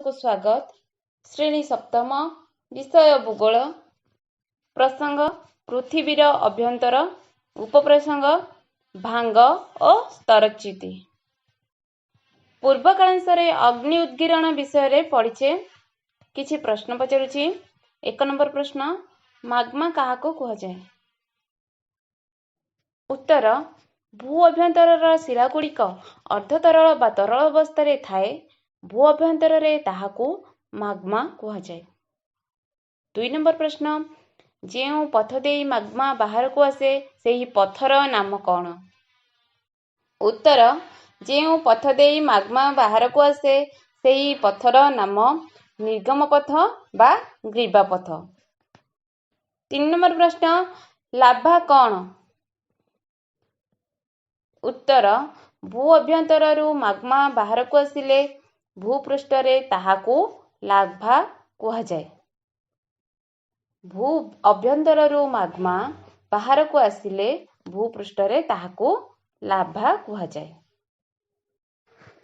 को स्वागत। श्रेणी सप्तम विषय भूगोल। प्रसंग पृथ्वीर अभ्यंतर। उपप्रसंग भांग और स्तरच्युति। पूर्वकालांशरे अग्नि उद्गीरण विषय पढ़ीचे। किछि प्रश्न पचारुछि। 1 नंबर प्रश्न, माग्मा काहाको कुहाଯାଏ? उत्तर, भू अभ्यंतर शिलागुड़िक अर्धतरल बा तरल अवस्था थाए। भू अभ्यंतर ताहाकू माग्मा कुहाଯାଏ। 2 नंबर प्रश्न, जेउ पथ देई माग्मा बाहर को आसे सेही पथर नाम कौन? उत्तर, जेउ पथ देई माग्मा बाहर को आसे सेही पथर नाम निर्गम पथ बा ग्रीवा पथ। 3 नंबर प्रश्न, लाभा कौन? उत्तर, भू अभ्यंतररू माग्मा बाहर को आसिले भूपृष्ठरे ताहाकू लाभा कुहाଯାଏ। भू अभ्यंतररू माग्मा बाहर को आसिले भूपृष्ठरे ताहाकू लाभा कुहाଯାଏ।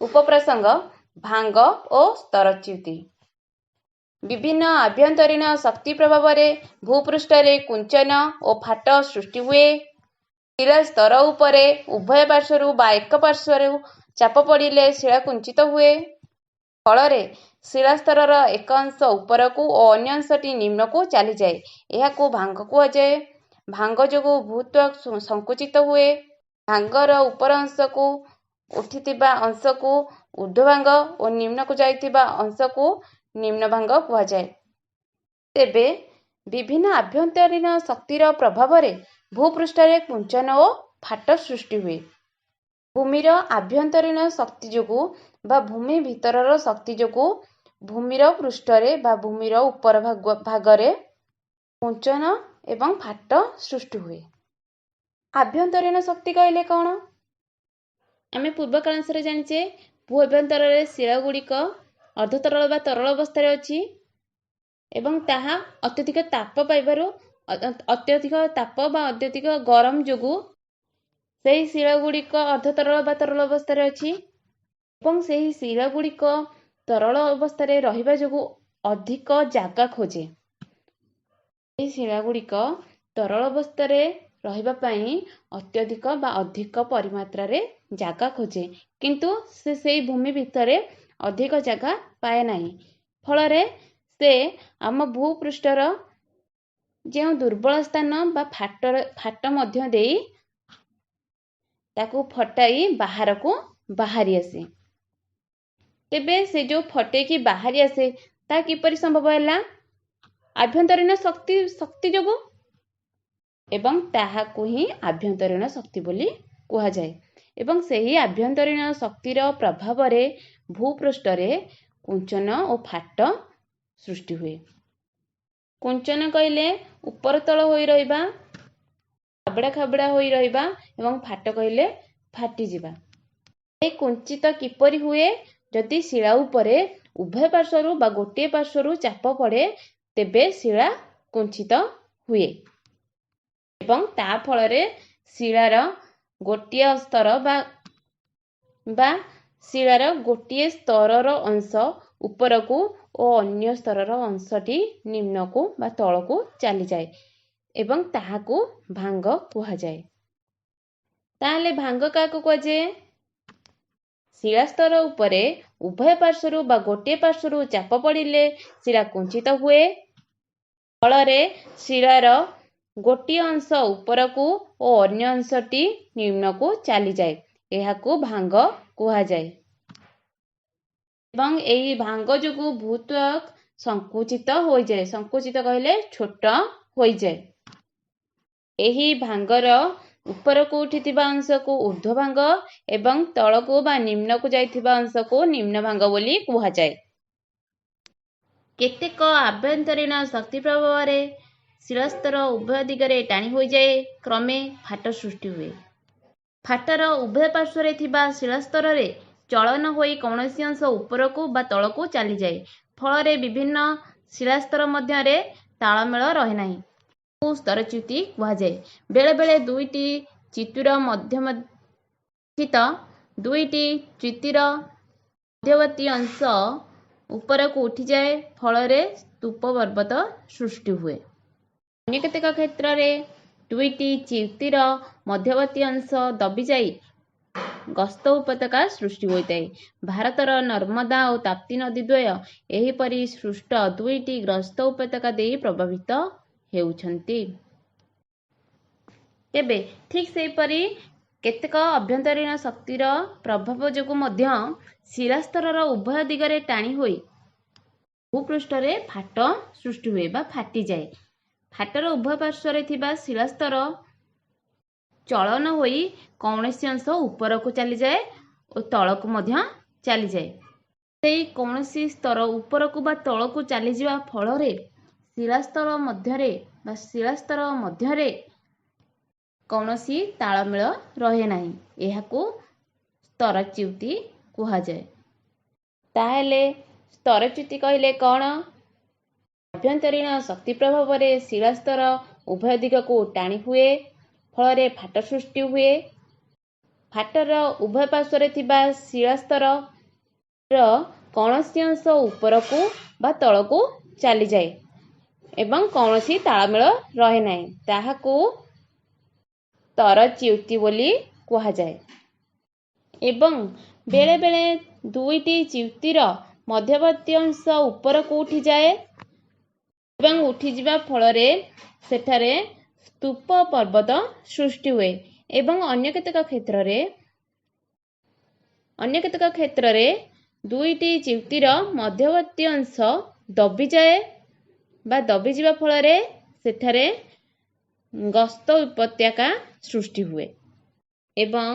उपप्रसंग भांग और स्तरच्युति। विभिन्न आभ्यंतरीण शक्ति प्रभाव भूपृष्ठरे कुंचन और फाट सृष्टि हुए। शिला स्तर उपरे उभय पार्श्वरू बा एक पार्श्वरू चाप पड़िले शिला कुंचित हुए। फलरे शिला स्तरर एक अंश उपरकू और अन्य अंशटी निम्नकू चली जाए। एहाकू भांग कुहाଯାଏ। भांग जोगु भूत्वक संकुचित हुए। भांगर उपर अंशकू उठिथिबा अंशकू ऊर्ध्वभांग और निम्नकू जाइथिबा अंशकू निम्न भांग कुहाଯାଏ। तेबे विभिन्न आभ्यंतरीण शक्तिर प्रभावरे भूपृष्ठरे कुंचन और फाट सृष्टि हुए। भूमिर आभ्यंतरीण शक्ति जोगु बा भूमि भितरर शक्ति जोगु भूमिर पृष्ठरे बा भूमिर उपर भागरे कुंचन एवं फाट सृष्टि हुए। आभ्यंतरीण शक्ति कहले कौन? आमे पूर्वकालांशरे जानिचे भू अभ्यंतररे शिला गुड़िक अर्धतरल बा तरल अवस्था अछि एवं ताहा अत्यधिक ताप पाइबारु अत्यधिक ताप बा अत्यधिक गरम जोगु सेही शिला गुड़िक अर्धतरल बा तरल अवस्था अछि एवं सेही शिला गुड़िक तरल अवस्था रहिबा जोगु अधिक जागा खोजे। एही शिला गुड़िक तरल अवस्था रहिबा पई अत्यधिक बा अधिक परिमात्रा रे जागा खोजे, किंतु से सेही भूमि भितरे अधिक जागा पाए नाही। फलरे से आम भूपृष्ठर जो दुर्बल स्थान बा फाट मध्य देई ताकू फटाई बाहर को बाहरी आसे। तेबे से जो फटे की बाहरी आसे ता किपरि संभव हैला? आभ्यंतरीण शक्ति जोगु एवं ताहाकू ही आभ्यंतरीण शक्ति बोली कुहाଯାଏ। एवं सेही आभ्यंतरीण शक्तिर प्रभाव रे भूपृष्ठरे कुंचन और फाट सृष्टि हुए। कुंचन कहले ऊपर तल होई रहिबा, खाबड़ा खाबड़ा होई रहिबा एवं फाट कहले फाटी जिबा। ए कुंचित किपरि हुए? जदि शिला उपरे उभय पार्श्वरू बा गोटे पार्श्वरू चाप पड़े तेबे शिला कुंचित हुए एवं ता फलरे शिलार गोटिए स्तर बा शिलार गोटिए स्तरर अंश उपरकू और अन्य स्तरर अंशटी निम्नकू बा तलकू चली जाए एवं ताहाकू भांग कुहाଯାଏ। ताहले भांग काहाकू कुहाଯାଏ? शिला स्तर उपरे उभय पार्श्वरू बा गोटे पार्श्वरू चाप पड़िले शिला कुंचित हुए। फलरे शिलार गोटिए अंश उपरकू और अन्य अंशटी निम्नकू चली जाए। एहाकू भांग कुहाଯାଏ। एवं एही भांग जोगु भूत्वक संकुचित होई जाए। संकुचित कहले छोट होई जाए। एही भांगर उपरकू उठिथिबा अंशकू ऊर्ध्व भांग एवं तळकू बा निम्नकू जाइथिबा अंशकू निम्न भांग बोली कुहाଯାଏ। केतेक आभ्यंतरीण शक्ति प्रभाव रे शिलास्तर उभय दिगरे टाणी होई जाए। क्रमे फाट सृष्टि हुए। फाटर उभय पार्श्वरे थिबा शिलास्तर रे चलन होई कौनसी अंश उपरकू बा तळकू चली जाए। फलरे विभिन्न शिलास्तर मध्यरे ताळमेळ रहे नाही। स्तरच्युति कुहाଯାଏ। बेले बेले दुईटी चितुर मध्यस्थित दुईटी च्युतिर मध्यवर्ती अंश ଉପରକୁ ଉଠିଯାଏ, ଫଳରେ ସ୍ତୂପ ପର୍ବତ ସୃଷ୍ଟି ହୁଏ। ଅନ୍ୟ କେତେକ କ୍ଷେତ୍ରରେ ଦୁଇଟି ଚିଉତିର ମଧ୍ୟବର୍ତ୍ତୀ ଅଂଶ ଦବିଯାଇ ଗସ୍ତ ଉପତ୍ୟକା ସୃଷ୍ଟି ହୋଇଥାଏ। ଭାରତର ନର୍ମଦା ଓ ତାପ୍ତି ନଦୀ ଦ୍ୱୟ ଏହିପରି ସୃଷ୍ଟ ଦୁଇଟି ଗ୍ରସ୍ତ ଉପତ୍ୟକା ଦେଇ ପ୍ରଭାବିତ ହେଉଛନ୍ତି। ତେବେ ଠିକ୍ ସେହିପରି କେତେକ ଅଭ୍ୟନ୍ତରୀଣ ଶକ୍ତିର ପ୍ରଭାବ ଯୋଗୁଁ ମଧ୍ୟ ଶିଳାସ୍ତରର ଉଭୟ ଦିଗରେ ଟାଣି ହୋଇ ଭୂପୃଷ୍ଠରେ ଫାଟ ସୃଷ୍ଟି ହୁଏ ବା ଫାଟିଯାଏ। ଫାଟର ଉଭୟ ପାର୍ଶ୍ୱରେ ଥିବା ଶିଳାସ୍ତର ଚଳନ ହୋଇ କୌଣସି ଅଂଶ ଉପରକୁ ଚାଲିଯାଏ ଓ ତଳକୁ ମଧ୍ୟ ଚାଲିଯାଏ। ସେହି କୌଣସି ସ୍ତର ଉପରକୁ ବା ତଳକୁ ଚାଲିଯିବା ଫଳରେ ଶିଳାସ୍ତର ମଧ୍ୟରେ କୌଣସି ତାଳମେଳ ରହେ ନାହିଁ। ଏହାକୁ ସ୍ତରଚ୍ୟୁତି କୁହାଯାଏ। ତାହେଲେ ସ୍ତରଚ୍ୟୁତି କହିଲେ କ'ଣ? ଆଭ୍ୟନ୍ତରୀଣ ଶକ୍ତି ପ୍ରଭାବରେ ଶିଳାସ୍ତର ଉଭୟ ଦିଗକୁ ଟାଣି ହୁଏ, ଫଳରେ ଫାଟ ସୃଷ୍ଟି ହୁଏ। ଫାଟର ଉଭୟ ପାର୍ଶ୍ୱରେ ଥିବା ଶିଳାସ୍ତରର କୌଣସି ଅଂଶ ଉପରକୁ ବା ତଳକୁ ଚାଲିଯାଏ ଏବଂ କୌଣସି ତାଳମେଳ ରହେ ନାହିଁ। ତାହାକୁ ସ୍ତରଚ୍ୟୁତି ବୋଲି କୁହାଯାଏ। ଏବଂ ବେଳେବେଳେ ଦୁଇଟି ଚ୍ୟୁତିର ମଧ୍ୟବର୍ତ୍ତୀ ଅଂଶ ଉପରକୁ ଉଠିଯାଏ ଏବଂ ଉଠିଯିବା ଫଳରେ ସେଠାରେ ସ୍ତୂପ ପର୍ବତ ସୃଷ୍ଟି ହୁଏ। ଏବଂ ଅନ୍ୟ କେତେକ କ୍ଷେତ୍ରରେ ଦୁଇଟି ଚ୍ୟୁତିର ମଧ୍ୟବର୍ତ୍ତୀ ଅଂଶ ଦବିଯାଏ ବା ଦବିଯିବା ଫଳରେ ସେଠାରେ ଗସ୍ତ ଉପତ୍ୟକା ସୃଷ୍ଟି ହୁଏ। ଏବଂ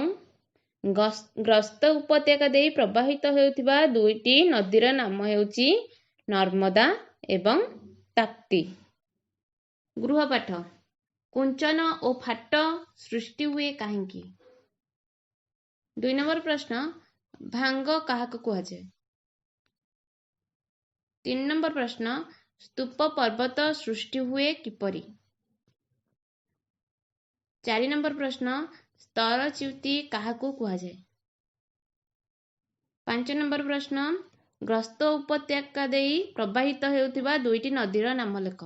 ଗ୍ରସ୍ତ ଉପତ୍ୟକା ଦେଇ ପ୍ରବାହିତ ହେଉଥିବା ଦୁଇଟି ନଦୀର ନାମ ହେଉଛି ନର୍ମଦା ଏବଂ ତାପ୍ତି। ଗୃହପାଠ। କୁଞ୍ଚନ ଓ ଫାଟ ସୃଷ୍ଟି ହୁଏ କାହିଁକି? 2 ନମ୍ବର ପ୍ରଶ୍ନ, ଭାଙ୍ଗ କାହାକୁ କୁହାଯାଏ? 3 ନମ୍ବର ପ୍ରଶ୍ନ, ସ୍ତୂପ ପର୍ବତ ସୃଷ୍ଟି ହୁଏ କିପରି? 4 ନମ୍ବର ପ୍ରଶ୍ନ, ସ୍ତରଚ୍ୟୁତି କାହାକୁ କୁହାଯାଏ? 5 ନମ୍ବର ପ୍ରଶ୍ନ, ଗ୍ରସ୍ତ ଉପତ୍ୟକା ଦେଇ ପ୍ରବାହିତ ହେଉଥିବା ଦୁଇଟି ନଦୀର ନାମ ଲେଖ।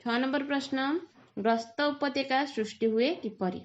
6 ନମ୍ବର ପ୍ରଶ୍ନ, ଗ୍ରସ୍ତ ଉପତ୍ୟକା ସୃଷ୍ଟି ହୁଏ କିପରି?